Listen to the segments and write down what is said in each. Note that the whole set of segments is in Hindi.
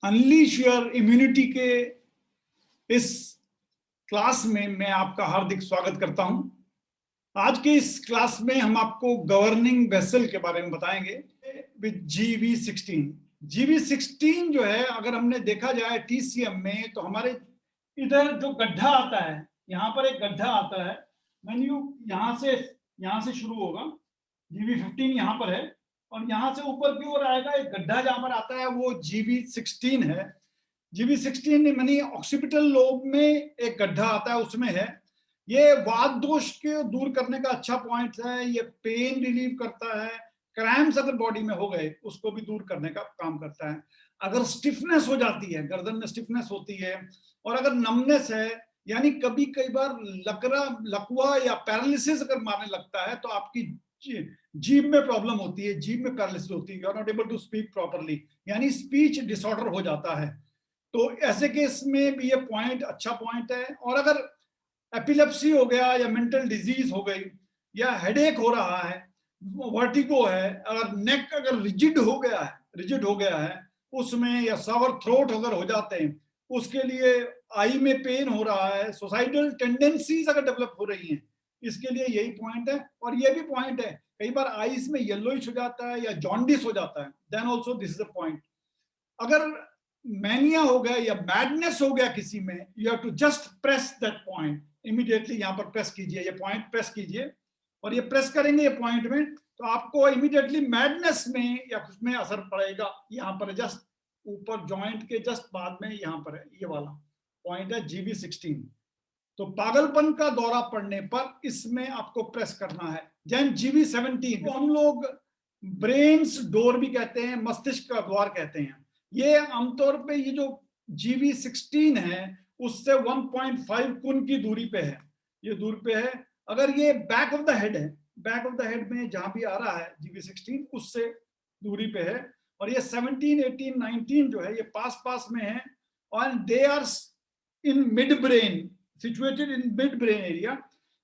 अनलीश योर इम्यूनिटी के इस क्लास में मैं आपका हार्दिक स्वागत करता हूं। आज के इस क्लास में हम आपको गवर्निंग वेसल के बारे में बताएंगे विद GV16। GV16 जो है, अगर हमने देखा जाए TCM में, तो हमारे इधर जो गड्ढा आता है, यहाँ पर एक गड्ढा आता है। मेन्यू यहाँ से शुरू होगा। GV15 यहाँ पर है और यहाँ से ऊपर की ओर आएगा एक गड्ढा, जहां पर आता है वो GV16 है। GV16 मानी ऑक्सीपिटल लोब में एक गड्ढा आता है, उसमें है। ये वात दोष के दूर करने का अच्छा पॉइंट है। ये पेन रिलीव करता है। क्रैम्प्स अगर बॉडी में हो गए उसको भी दूर करने का काम करता है। अगर स्टिफनेस हो जाती है, गर्दन में स्टिफनेस होती है, और अगर नमनेस है, यानी कई बार लकवा या पैरालिसिस अगर मारने लगता है, तो आपकी जीभ में प्रॉब्लम होती है, जीभ में पैरालिसिस होती है, you are not able to speak properly, यानी स्पीच डिसऑर्डर हो जाता है। तो ऐसे केस में भी ये पॉइंट अच्छा पॉइंट है। और अगर एपिलेप्सी हो गया या मेंटल डिजीज हो गई या हेडेक हो रहा है, वर्टिगो है, अगर नेक अगर रिजिड हो गया है उसमें, या सावर थ्रोट अगर हो जाते हैं, उसके लिए आई में पेन हो रहा है, सुसाइडल टेंडेंसीज अगर डेवलप हो रही हैं, इसके लिए यही पॉइंट है। और ये भी पॉइंट है, कई बार आईज में येलोइश हो जाता है या जॉन्डिस हो जाता है, then also this is a point. अगर मैनिया हो गया या मैडनेस हो गया किसी में, you have to just press that point immediately. यहाँ पर प्रेस कीजिए, ये पॉइंट प्रेस कीजिए, और ये प्रेस करेंगे ये पॉइंट में, तो आपको इमीडिएटली मैडनेस में या कुछ में असर पड़ेगा। यहाँ पर जस्ट ऊपर जॉइंट के जस्ट बाद में यहाँ पर है, ये वाला पॉइंट है GV16। तो पागलपन का दौरा पड़ने पर इसमें आपको प्रेस करना है। जैन GV17 को हम लोग ब्रेन्स डोर भी कहते हैं, मस्तिष्क का द्वार कहते हैं। ये आमतौर पे ये जो GV16 है उससे 1.5 कुन की दूरी पे है, ये दूर पे है। अगर ये बैक ऑफ द हेड है, बैक ऑफ द हेड में जहां भी आ रहा है GV16, उससे दूरी पे है। और ये 17, 18, 19 जो है ये पास पास में है, और they are in mid brain, situated in mid brain area.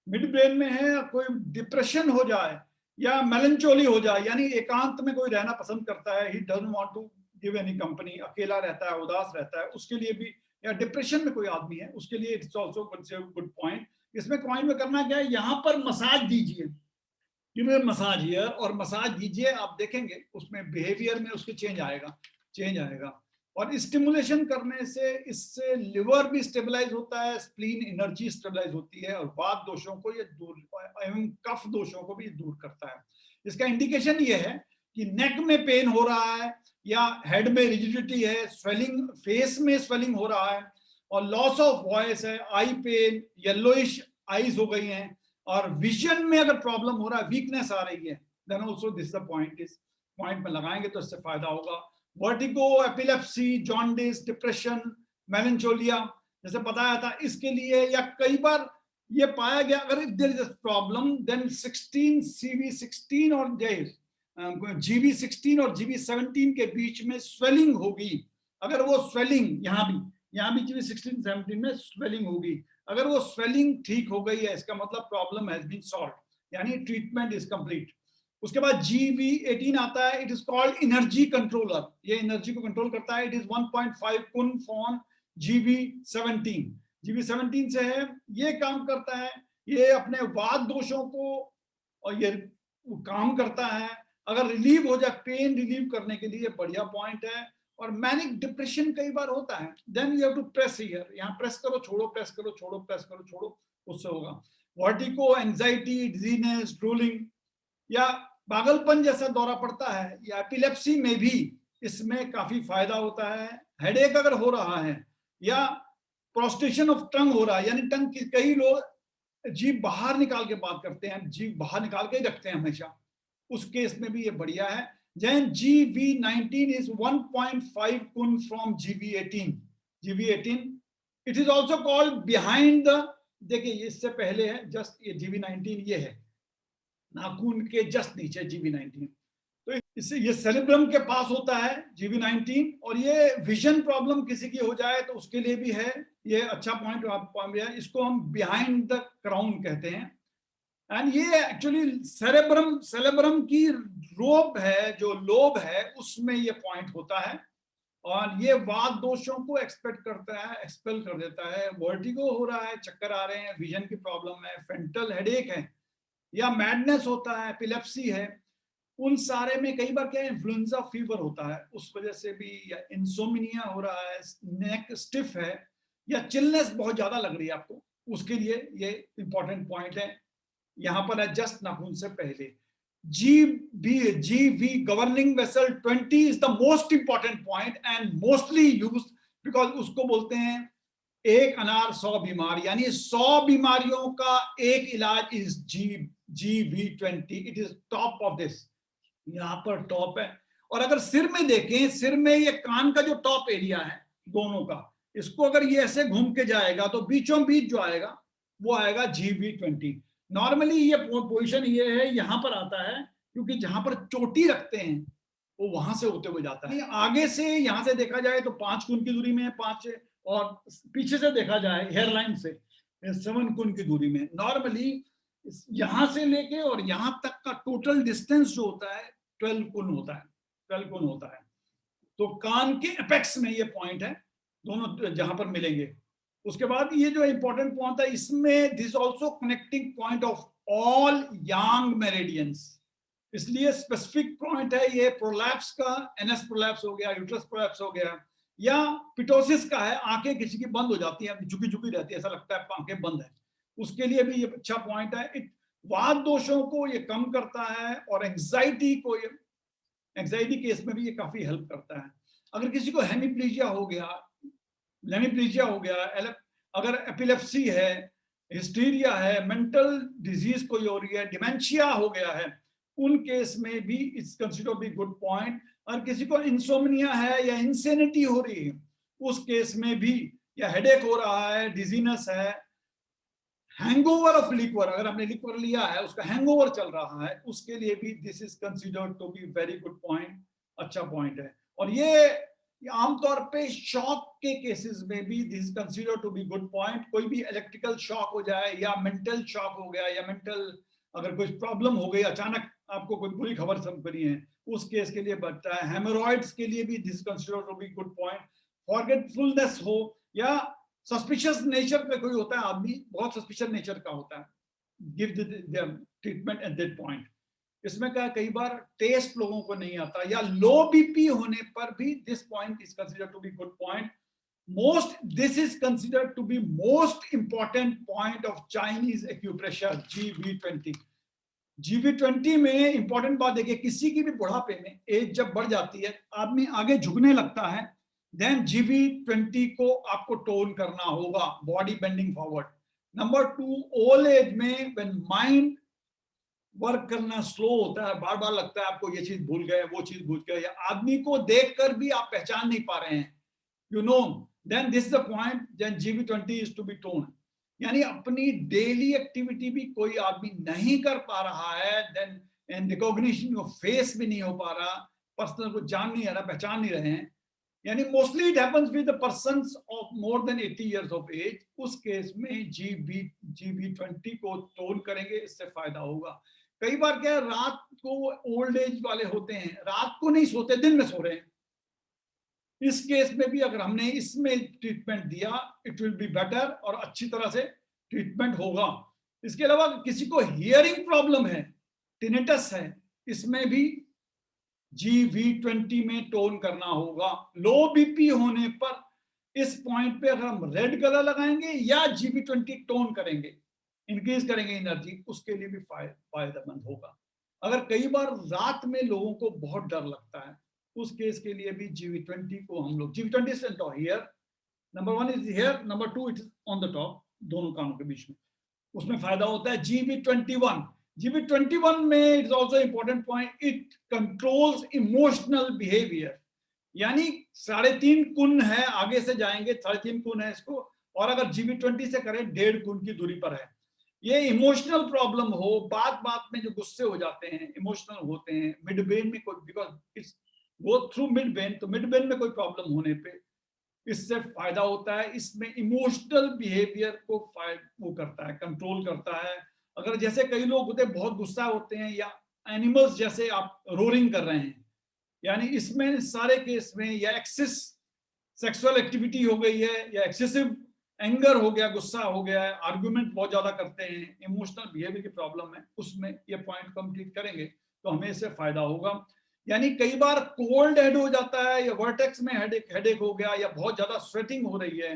Mid brain में है। कोई डिप्रेशन हो जाए या मेलनचोली हो जाए, यानी एकांत में कोई रहना पसंद करता है, he doesn't want to give any company, अकेला रहता है, उदास रहता है, उसके लिए भी, या डिप्रेशन में कोई आदमी है उसके लिए इट्स आल्सो गुड पॉइंट। इसमें पॉइंट में करना क्या है, यहाँ पर मसाज दीजिए, मसाज हियर, और मसाज दीजिए, आप देखेंगे उसमें बिहेवियर में उसके चेंज आएगा। और स्टिमुलेशन करने से इससे लिवर भी स्टेबलाइज होता है, स्प्लीन एनर्जी स्टेबलाइज होती है, और वात दोषों को ये दूर, एवं कफ दोषों को भी दूर करता है। इसका इंडिकेशन ये है कि नेक में पेन हो रहा है, या हेड में रिजिडिटी है, स्वेलिंग, फेस में स्वेलिंग हो रहा है, और लॉस ऑफ वॉइस है, आई पेन, येलोइश आईज हो गई हैं, और विजन में अगर प्रॉब्लम हो रहा है, वीकनेस आ रही है, then also this the point. इस पॉइंट में लगाएंगे तो इससे फायदा होगा। Vertigo, epilepsy, jaundice, depression, melancholia जैसे बताया था, इसके लिए, या कई बार ये पाया गया, अगर if there is a problem, then 16 और GV16 और GV17 के बीच में स्वेलिंग होगी। अगर वो स्वेलिंग यहाँ भी GV16, 17 में स्वेलिंग होगी, अगर वो स्वेलिंग ठीक हो गई है, इसका मतलब प्रॉब्लम हैज बीन सॉल्व्ड, यानी ट्रीटमेंट इज कंप्लीट। उसके बाद GV18 आता है, it is called energy controller. ये एनर्जी को कंट्रोल करता है। इट इज 1.5 कुन फॉन GV17। GV17 से है, ये काम करता है, ये अपने वात दोषों को और ये काम करता है। अगर रिलीव हो जाए, पेन रिलीव करने के लिए बढ़िया पॉइंट है। और मैनिक डिप्रेशन कई बार होता है, then you have to press here, यहाँ प्रेस करो, छोड़ो, प्रेस करो, छोड़ो, प्रेस करो, छोड़ो, उससे होगा। वर्टिगो, एंजाइटी, डिजीनेस, ड्रूलिंग, या पागलपन जैसा दौरा पड़ता है, या एपिलेप्सी में भी इसमें काफी फायदा होता है। हेडेक अगर हो रहा है, या प्रोस्टेशन ऑफ टंग हो रहा है, यानी टंग की, कई लोग जीभ बाहर निकाल के बात करते हैं, जीभ बाहर निकाल के ही रखते हैं हमेशा, उस केस में भी ये बढ़िया है। Then GV19 is 1.5 kun from GV18. GV18, it is also called behind the, देखिए इससे पहले है जस्ट ये GV19, ये है नाखून के जस्ट नीचे GV19। तो इससे ये सेरिब्रम के पास होता है GV19। और ये विजन प्रॉब्लम किसी की हो जाए तो उसके लिए भी है, ये अच्छा पॉइंट आप, इसको हम बिहाइंड द क्राउन कहते हैं। एंड ये एक्चुअली सेरेब्रम की रोब है, जो लोब है, उसमें ये पॉइंट होता है। और ये वात दोषों को एक्सपेक्ट करता है, एक्सपेल कर देता है। वर्टिगो हो रहा है, चक्कर आ रहे हैं, विजन की प्रॉब्लम है, फेंटल हेडेक है, या मैडनेस होता है, एपिलेप्सी है, उन सारे में कई बार क्या इन्फ्लुएंजा फीवर होता है, उस वजह से भी, या इंसोमिनिया हो रहा है, नेक स्टिफ है, या चिलनेस बहुत ज्यादा लग रही है आपको, उसके लिए ये इंपॉर्टेंट पॉइंट है। यहां पर है जस्ट नाखून से पहले GV governing vessel 20 is the most important point and mostly use, because उसको बोलते हैं एक अनार 100 बीमार, यानी 100 बीमारियों का एक इलाज is GV20। It is top of this, यहां पर टॉप है। और अगर सिर में देखें, सिर में ये कान का जो टॉप एरिया है दोनों का, इसको अगर ये ऐसे घूम के जाएगा तो बीचों बीच जो आएगा वो आएगा GV20। नॉर्मली ये पोजीशन ये है, यहां पर आता है, क्योंकि जहां पर चोटी रखते हैं वो वहां से होते हुए जाता है। आगे से यहां से देखा जाए तो 5 गुण की दूरी में है, 5, और पीछे से देखा जाए हेयरलाइन से 7 गुण की दूरी में। नॉर्मली यहां से लेके और यहां तक का टोटल डिस्टेंस जो होता है 12 गुण होता है, 12 गुण होता है। तो कान के एपेक्स में ये पॉइंट है, दोनों जहां पर मिलेंगे। उसके बाद ये जो इंपॉर्टेंट पॉइंट है, इसमें this also connecting point of all Yang meridians, इसलिए स्पेसिफिक पॉइंट है ये। प्रोलैप्स का, एनएस प्रोलैप्स हो गया, यूट्रस प्रोलैप्स हो गया, या पिटोसिस का है, आंखें किसी की बंद हो जाती है, झुकी झुकी रहती है, ऐसा लगता है आंखें बंद है, उसके लिए भी ये अच्छा पॉइंट है। वात दोषों को ये कम करता है, और एंग्जाइटी को, ये एंग्जाइटी केस में भी ये काफी हेल्प करता है। अगर किसी को हेमिप्लीजिया हो गया, लेमिप्लीजिया हो गया, अगर एपिलेप्सी है, हिस्टीरिया है, मेंटल डिजीज कोई हो रही है, डिमेंशिया हो गया है, उन केस में भी it's consider B good point. और किसी को इंसोमनिया है या इंसेनिटी हो रही है, उस केस में भी, या हेडेक हो रहा है, डिजीनेस है, हैंगओवर ऑफ लिक्वर, अगर आपने लिक्वर लिया है उसका हैंगओवर चल रहा है, उसके लिए भी this is considered to be very good point, अच्छा पॉइंट है। और ये आमतौर पे शॉक के केसेस में भी this is considered to be good point. कोई भी इलेक्ट्रिकल शॉक हो जाए, या मेंटल शॉक हो गया, या मेंटल अगर कोई प्रॉब्लम हो गई, अचानक आपको कोई बुरी खबर सुनी है, उस केस के लिए बनता है। हेमोरॉइड्स के लिए भी this is considered to be good point. Forgetfulness हो, या सस्पिशियस नेचर का कोई होता है आदमी, बहुत सस्पिशियस नेचर का होता है, give treatment at that point. इसमें क्या, कई बार टेस्ट लोगों को नहीं आता, या लो बीपी होने पर भी this point is considered to be good point. This is considered to be most important point of Chinese acupressure GV20। GV20 में इंपॉर्टेंट बात देखिए, किसी की भी बुढ़ापे में एज जब बढ़ जाती है, आदमी आगे झुकने लगता है, देन GV20 को आपको टोन करना होगा, body bending forward. Number 2, old age में व्हेन माइंड वर्क करना स्लो होता है, बार बार लगता है आपको ये चीज भूल गए, वो चीज भूल गए, या आदमी को देखकर भी आप पहचान नहीं पा रहे हैं, you know, then this is the point, then GV20 is to be tone. यानी अपनी डेली एक्टिविटी भी कोई आदमी नहीं कर पा रहा है, then and recognition of face भी नहीं हो पा रहा, पर्सनल को जान नहीं आ रहा, पहचान नहीं रहे हैं, यानी mostly it happens with the persons of more than 80 years of age. उस केस में GV20 को टोन करेंगे, इससे फायदा होगा। कई बार क्या है, रात को ओल्ड एज वाले होते हैं, रात को नहीं सोते, दिन में सो रहे हैं, इस केस में भी अगर हमने इसमें ट्रीटमेंट दिया, इट विल बी बेटर, और अच्छी तरह से ट्रीटमेंट होगा। इसके अलावा किसी को हियरिंग प्रॉब्लम है, टिनेटस है, इसमें भी GV20 में टोन करना होगा। लो बीपी होने पर इस पॉइंट पे अगर हम रेड कलर लगाएंगे या GV20 टोन करेंगे, इंक्रीज करेंगे एनर्जी, उसके लिए भी फायदेमंद होगा। अगर कई बार रात में लोगों को बहुत डर लगता है, उस केस के लिए भी GV20 को हम लोग, GV20 is here, number 1 is here, number 2 it is on the top, दोनों कानों के बीच में, उसमें फायदा होता है। GV21 में it is also important point, it controls emotional behaviour, यानी 3.5 गुण है, आगे से जाएंगे 3.5 गुण है इसको, और अगर GV20 से करें 1.5 गुण की दूरी पर है। ये इमोशनल प्रॉब्लम हो, बात बात में जो गुस्से हो जाते हैं, इमोशनल होते हैं, मिड ब्रेन में कोई, because it's go through mid brain, तो मिड ब्रेन में कोई प्रॉब्लम होने पे इससे फायदा होता है। इसमें इमोशनल बिहेवियर को वो करता है, कंट्रोल करता है। अगर जैसे कई लोग होते हैं बहुत गुस्सा होते हैं, या एनिमल्स जैसे आप रोरिंग कर रहे हैं, यानी इसमें सारे केस में या एक्सेस सेक्सुअल एक्टिविटी हो गई है, या एक्सेसिव एंगर हो गया, गुस्सा हो गया है, आर्गुमेंट बहुत ज्यादा करते हैं, इमोशनल बिहेवियर की प्रॉब्लम है, उसमें ये पॉइंट कंप्लीट करेंगे तो हमें इससे फायदा होगा। यानी कई बार कोल्ड हेड हो जाता है, या वर्टेक्स में हेडेक हो गया, या बहुत ज्यादा स्वेटिंग हो रही है,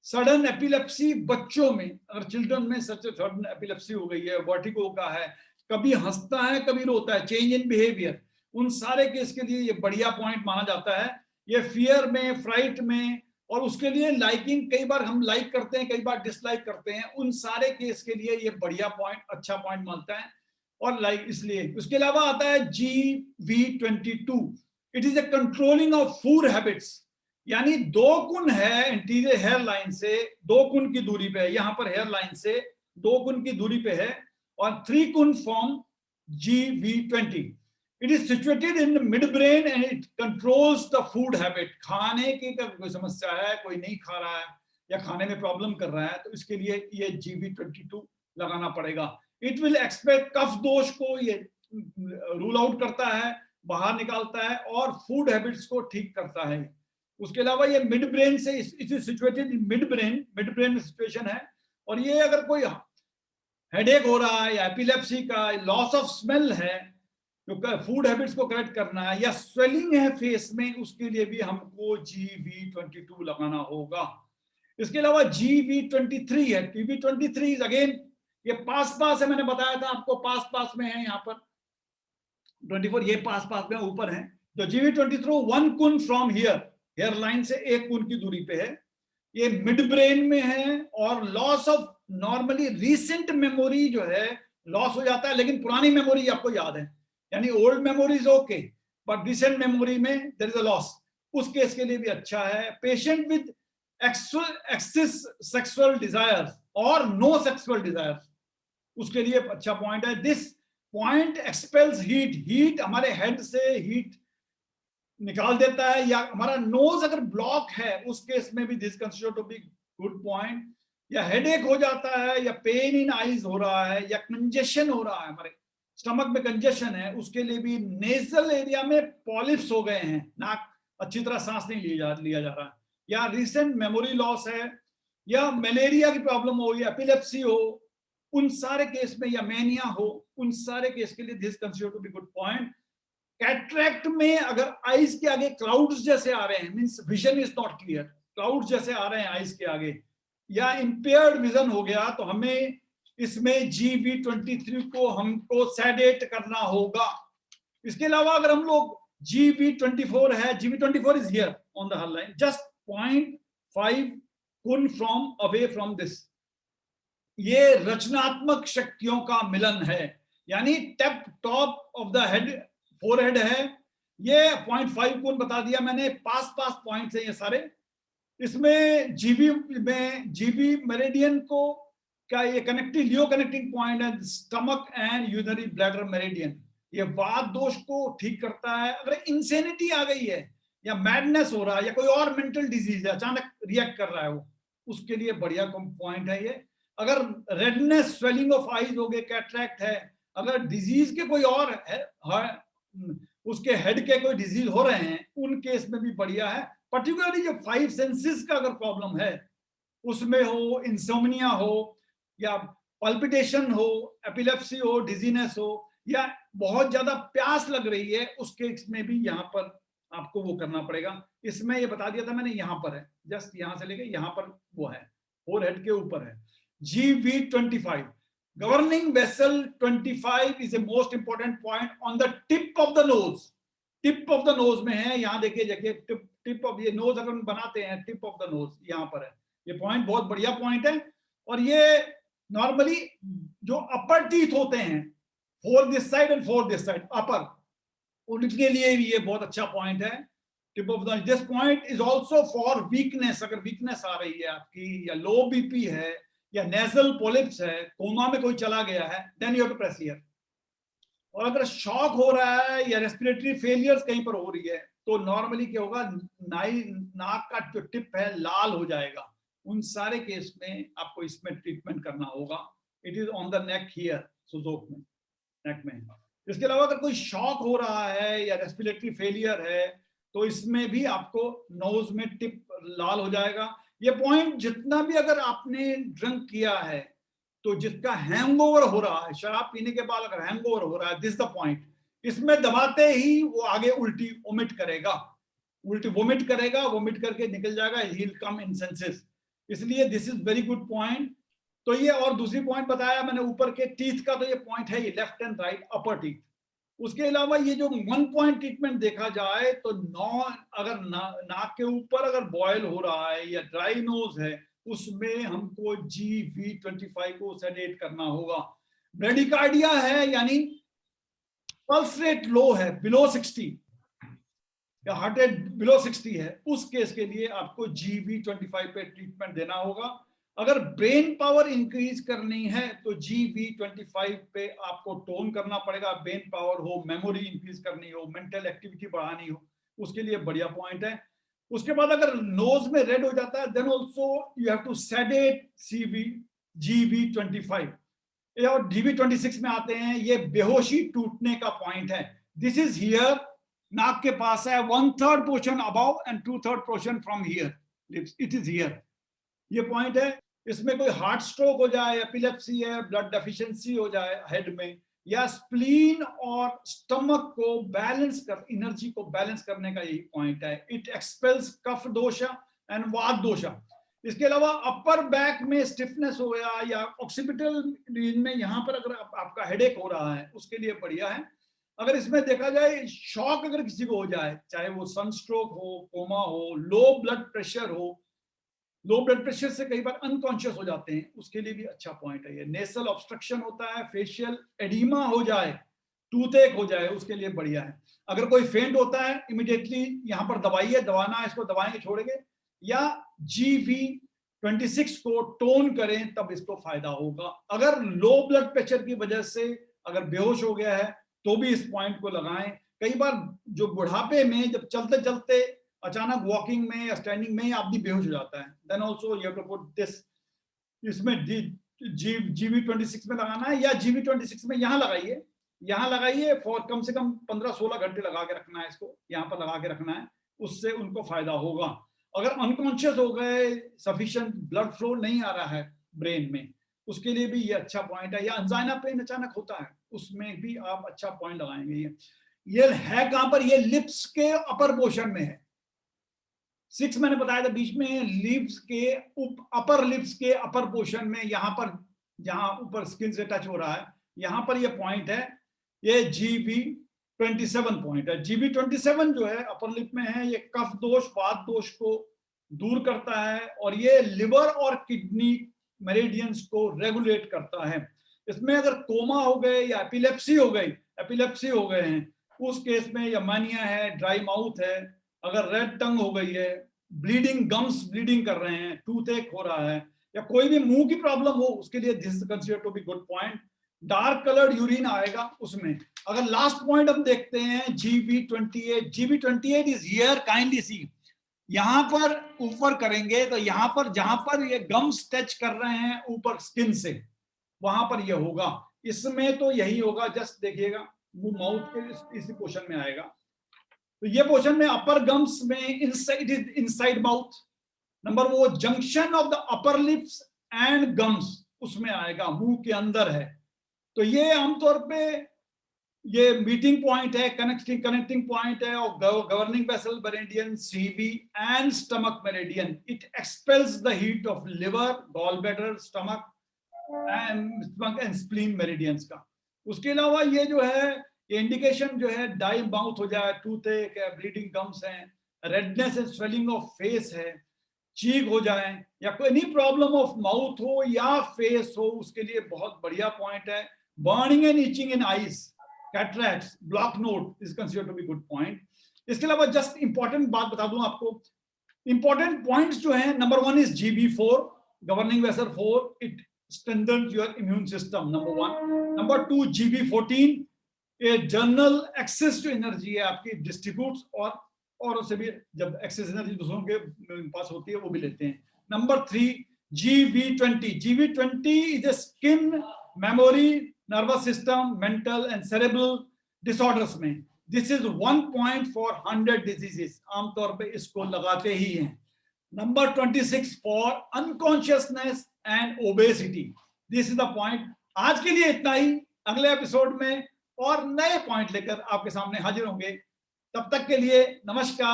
सडन एपिलेप्सी बच्चों में, अगर चिल्ड्रन में सडन एपिलेप्सी हो गई है, वर्टिगो का है, कभी हंसता है कभी रोता है, चेंज इन बिहेवियर, उन सारे केस के लिए ये बढ़िया पॉइंट माना जाता है। ये फियर में, फ्राइट में, और उसके लिए लाइकिंग, कई बार हम लाइक करते हैं, कई बार डिसलाइक करते हैं, उन सारे केस के लिए ये बढ़िया पॉइंट, अच्छा पॉइंट मानता है। और लाइक इसलिए उसके अलावा आता है GV22, it is a controlling of food habits. यानी 2 गुण है इंटीरियर हेयर लाइन से, 2 गुण की दूरी पे है, यहां पर हेयर लाइन से 2 गुण की दूरी पे है, और 3 गुण from GV20। It is situated in mid brain and it controls the food habit. खाने की कोई समस्या है, कोई नहीं खा रहा है या खाने में प्रॉब्लम कर रहा है, तो इसके लिए ये GV22 लगाना पड़ेगा। इट विल एक्सपेक्ट कफ दोष को ये रूल आउट करता है, बाहर निकालता है, और फूड हैबिट्स को ठीक करता है। उसके अलावा ये मिड ब्रेन से, it is situated in mid brain में सिचुएशन है। और ये अगर कोई हेडेक हो रहा है, या एपिलेप्सी का, लॉस ऑफ स्मेल है, जो फूड हैबिट्स को करेक्ट करना है, या स्वेलिंग है फेस में, उसके लिए भी हमको GV22 लगाना होगा। इसके अलावा GV23 है। GV23 इज अगेन, ये पास है, मैंने बताया था आपको, पास में है, यहाँ पर 24 ये पास में ऊपर है। तो GV23 1 गुण फ्रॉम हेयर लाइन से 1 गुण की दूरी पे है, ये मिड ब्रेन में है, और loss of, normally recent memory जो है लॉस हो जाता है, लेकिन पुरानी मेमोरी आपको याद है, यानी old memory is okay, but recent memory में देयर इज अ लॉस, उस केस के लिए भी अच्छा है। Patient with excess sexual desires और नो सेक्सुअल डिजायर्स, उसके लिए अच्छा पॉइंट है। दिस पॉइंट एक्सपेल्स हीट हमारे हेड से हीट निकाल देता है, या हमारा नोज अगर ब्लॉक है उस केस में भी this considered to be good point. या हेडेक हो जाता है, या पेन इन आईज हो रहा है, या कंजेशन हो रहा है, हमारे स्टमक में कंजेशन है, उसके लिए भी नेजल एरिया में पॉलिप्स हो गए हैं, नाक अच्छी तरह सांस नहीं लिया जा रहा, या रिसेंट मेमोरी लॉस है, या मलेरिया की प्रॉब्लम हो, या एपिलेप्सी हो, उन सारे केस में, या मेनिया हो, उन सारे केस के लिए this considered to be good point. Cataract में अगर आईज के आगे क्लाउड्स जैसे आ रहे हैं, means vision is not clear, clouds जैसे आ रहे हैं आईज के आगे, या इंपेयर्ड विजन हो गया, तो हमें इसमें GV23 को हमको सेडेट करना होगा। इसके अलावा अगर हम लोग GV24 है, GV24 is here on the hair line, just 0.5 गुण फ्रॉम अवे फ्रॉम दिस। ये रचनात्मक शक्तियों का मिलन है, यानी top of the head, forehead है, ये 0.5 गुण बता दिया मैंने, पास पॉइंट्स है ये सारे। इसमें जीवी मेरिडियन को क्या, ये कनेक्टिंग लियो कनेक्टिंग पॉइंट है, stomach and urinary bladder meridian, ये वात दोष को ठीक करता है। अगर इंसेनिटी आ गई है, या मैडनेस हो रहा है, या कोई और मेंटल डिजीज है, अचानक रिएक्ट कर रहा है वो, उसके लिए बढ़िया पॉइंट है ये। अगर रेडनेस, स्वेलिंग ऑफ आईज हो गए, कैटरैक्ट है, अगर डिजीज के कोई और है, उसके हेड के कोई डिजीज हो रहे हैं, उन केस में भी बढ़िया है। पर्टिकुलरली जो 5 सेंसेस का अगर प्रॉब्लम है, उसमें हो, इंसोम्निया हो, या पल्पिटेशन हो, एपिलेप्सी हो, डिजीनेस हो, या बहुत ज्यादा प्यास लग रही है, उस केस में भी यहाँ पर आपको वो करना पड़ेगा। इसमें ये बता दिया था मैंने, यहाँ पर है, जस्ट यहाँ से लेके यहाँ पर वो है, फोरहेड के ऊपर है। GV25 governing vessel 25 is a most important point on the tip of the nose, tip of the nose में है, यहाँ देखिए टिप ऑफ, ये नोज अगर बनाते हैं, टिप ऑफ द नोज यहाँ पर है, ये पॉइंट बहुत बढ़िया पॉइंट है। और ये नॉर्मली जो अपर टीथ होते हैं, 4 this side and 4 this side, upper, उनके लिए भी ये बहुत अच्छा पॉइंट है, tip of the. This point is also for weakness, अगर वीकनेस आ रही है आपकी, या लो बीपी है, या नेजल पॉलिप्स है, कोमा में कोई चला गया है, then you have to press here. और अगर शॉक हो रहा है, या रेस्पिरेटरी फेलियर्स कहीं पर हो रही है, तो नॉर्मली क्या होगा, नाक का जो टिप है लाल हो जाएगा, उन सारे केस में आपको इसमें ट्रीटमेंट करना होगा। It is on the neck here, Sujok में, नेक में। इसके अलावा अगर कोई शॉक हो रहा है या रेस्पिरेटरी फेलियर है तो इसमें भी आपको नोज में टिप लाल हो जाएगा। ये पॉइंट जितना भी अगर आपने ड्रिंक किया है तो जिसका हैंगओवर हो रहा है, शराब पीने के बाद अगर हैंगओवर हो रहा है, दिस द पॉइंट, इसमें दबाते ही वो आगे उल्टी वोमिट करेगा, उल्टी वोमिट करेगा, वोमिट करके निकल जाएगा, he will come in senses. इसलिए this is very good point. तो ये और दूसरी पॉइंट बताया मैंने ऊपर के टीथ का, तो ये पॉइंट है ये left and right upper teeth. उसके अलावा ये जो 1 पॉइंट ट्रीटमेंट देखा जाए तो अगर नाक के ऊपर अगर बॉयल हो रहा है या ड्राई नोज है, उसमें हमको GV25 को सेडेट करना होगा। ब्रेडिकार्डिया है यानी पल्स रेट लो है, बिलो 60 या हार्ट रेट बिलो 60 है, उस केस के लिए आपको GV25 पे ट्रीटमेंट देना होगा। अगर ब्रेन पावर इंक्रीज करनी है तो GV25 पे आपको टोन करना पड़ेगा, ब्रेन पावर हो, मेमोरी इंक्रीज करनी हो, मेंटल एक्टिविटी बढ़ानी हो, उसके लिए बढ़िया पॉइंट है। उसके बाद अगर नोज में रेड हो जाता है then also you have to sedate GV25। और GV26 में आते हैं, ये बेहोशी टूटने का पॉइंट है। दिस इज हियर, नाक के पास है, 1/3 portion above and 2/3 portion from here, it is here, ये पॉइंट है। इसमें कोई हार्ट स्ट्रोक हो जाए, एपिलेप्सी है, ब्लड डेफिशिएंसी हो जाए हेड में, या स्प्लीन और स्टमक को बैलेंस कर, एनर्जी को बैलेंस करने का यही पॉइंट है। इट एक्सपेल्स कफ दोषा एंड वात दोषा। इसके अलावा अपर बैक में स्टिफनेस हो गया या ऑक्सीपिटल रीजन में, यहां पर अगर आपका हेडेक हो रहा है, उसके लिए बढ़िया है। अगर इसमें देखा जाए शॉक अगर किसी को हो जाए, चाहे वो सनस्ट्रोक हो, कोमा हो, लो ब्लड प्रेशर हो, लो ब्लड प्रेशर से कई बार अनकॉन्शियस हो जाते हैं, उसके लिए भी अच्छा पॉइंट है ये। नेसल ऑब्स्ट्रक्शन होता है, फेशियल एडिमा हो जाए, टूथएक हो जाए, उसके लिए बढ़िया है। अगर कोई फेंट होता है इमीडिएटली यहाँ पर दबाइए, दबाना इसको दबाएंगे छोड़ेंगे, या GV26 को टोन करें तब इसको फायदा होगा। अगर लो ब्लड प्रेशर की वजह से अगर बेहोश हो गया है तो भी इस पॉइंट को लगाएं। कई बार जो बुढ़ापे में जब चलते चलते अचानक वॉकिंग में या स्टैंडिंग में आदमी बेहोश हो जाता है, then also you have to put this, इसमें GV26 में लगाना है, या GV26 में यहाँ लगाइए फॉर कम से कम 15-16 घंटे लगा के रखना है, इसको यहाँ पर लगा के रखना है, उससे उनको फायदा होगा। अगर अनकॉन्शियस हो गए, सफिशिएंट ब्लड फ्लो नहीं आ रहा है ब्रेन में, उसके लिए भी ये अच्छा पॉइंट है। या अंजाइना पेन अचानक होता है, उसमें भी आप अच्छा पॉइंट लगाएंगे। ये है कहां पर, ये लिप्स के अपर पोर्शन में है। 6 मैंने बताया था बीच में, लिप्स के अपर लिप्स के अपर पोर्शन में, यहां पर जहां ऊपर स्किन से टच हो रहा है, यहां पर ये पॉइंट है। ये GV27 पॉइंट है। GV27 जो है अपर लिप में है, ये कफ दोष, वात दोष को दूर करता है, और ये लिवर और किडनी मेरिडियंस को रेगुलेट करता है। इसमें अगर कोमा हो गए या एपिलेप्सी हो गए हैं, उस केस में, या मानिया है, ड्राई माउथ है, अगर रेड टंग हो गई है, ब्लीडिंग गम्स ब्लीडिंग कर रहे हैं, टूथएक हो रहा है, या कोई भी मुंह की प्रॉब्लम हो, उसके लिए this is consider to be good point. Dark coloured urine आएगा उसमें। अगर लास्ट पॉइंट हम देखते हैं GV28 इज हियर, काइंडली सी, यहां पर ऊपर करेंगे तो यहां पर जहां पर ये गम्स टच कर रहे हैं ऊपर स्किन से, वहां पर ये होगा। इसमें तो यही होगा, जस्ट देखिएगा, मुंह माउथ के इसी पोर्शन में आएगा। तो ये पोर्शन में अपर गम्स में इनसाइड माउथ, नंबर वो junction of the upper lips and gums, उसमें आएगा, मुंह के अंदर है। तो ये आमतौर पे ये मीटिंग पॉइंट है, कनेक्टिंग पॉइंट है of governing vessel meridian, CV and stomach meridian. It expels the heat of liver, gall bladder, stomach and spleen meridians का। उसके अलावा ये जो है, ये इंडिकेशन जो है, डाई माउथ हो जाए, टूथएक है, ब्लीडिंग गम्स हैं, redness and swelling of face है, चीक हो जाए, या कोई एनी प्रॉब्लम ऑफ माउथ हो या फेस हो, उसके लिए बहुत बढ़िया पॉइंट है। Burning and itching in eyes, cataracts, block note is considered to be good point. इसके अलावा जस्ट इंपॉर्टेंट बात बता दूं आपको, इंपॉर्टेंट पॉइंट्स जो है, number 1 is GB4, governing vessel 4, it strengthens your immune system, number 1. Number 2, GB14, ये जनरल एक्सेस जो एनर्जी है आपकी डिस्ट्रीब्यूट्स, और उससे भी जब एक्सेस एनर्जी दूसरों के पास होती है वो भी लेते हैं। Number 3, GB20 is a skin, memory, nervous system, mental and cerebral disorders में। This is 1 point for 100 diseases, आमतौर पे इसको लगाते ही हैं। Number 26 for unconsciousness and obesity, this is the point. आज के लिए इतना ही, अगले एपिसोड में और नए पॉइंट लेकर आपके सामने हाजिर होंगे। तब तक के लिए नमस्कार।